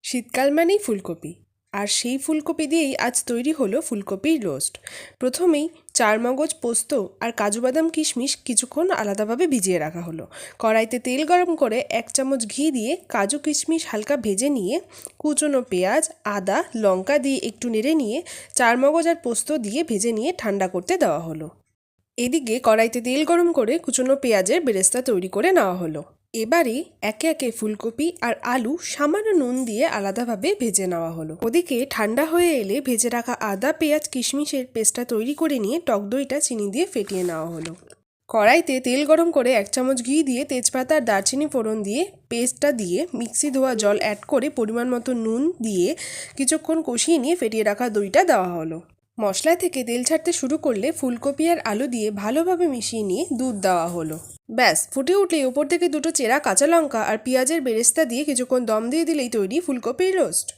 শীতকাল মানেই ফুলকপি, আর সেই ফুলকপি দিয়েই আজ তৈরি হলো ফুলকপির রোস্ট। প্রথমেই চারমগজ, পোস্ত আর কাজু বাদাম কিশমিশ কিছুক্ষণ আলাদাভাবে ভিজিয়ে রাখা হলো। কড়াইতে তেল গরম করে 1 চামচ ঘি দিয়ে কাজু কিশমিশ হালকা ভেজে নিয়ে কুচনো পেঁয়াজ, আদা, লঙ্কা দিয়ে একটু নেড়ে নিয়ে চারমগজ আর পোস্ত দিয়ে ভেজে নিয়ে ঠান্ডা করতে দেওয়া হলো। এদিকে কড়াইতে তেল গরম করে কুচনো পেঁয়াজের বেরেস্তা তৈরি করে নেওয়া হলো। এবারে একে একে ফুলকপি আর আলু সামান্য নুন দিয়ে আলাদাভাবে ভেজে নেওয়া হলো। ওদিকে ঠান্ডা হয়ে এলে ভেজে রাখা আদা, পেঁয়াজ, কিশমিশের পেস্টটা তৈরি করে নিয়ে টক দইটা চিনি দিয়ে ফেটিয়ে নেওয়া হলো। কড়াইতে তেল গরম করে 1 চামচ ঘি দিয়ে তেজপাতা আর দারচিনি ফোড়ন দিয়ে পেস্টটা দিয়ে মিক্সি ধোয়া জল অ্যাড করে পরিমাণ মতো নুন দিয়ে কিছুক্ষণ কষিয়ে নিয়ে ফেটিয়ে রাখা দইটা দেওয়া হলো। মশলা থেকে তেল ছাড়তে শুরু করলে ফুলকপি আর আলু দিয়ে ভালোভাবে মিশিয়ে নিয়ে দুধ দেওয়া হলো। ব্যাস, ফুটে উঠলেই ওপর থেকে 2টো চেরা কাঁচা লঙ্কা আর পেঁয়াজের বেরেস্তা দিয়ে কিছুক্ষণ দম দিয়ে দিলেই তৈরি ফুলকপির রোস্ট।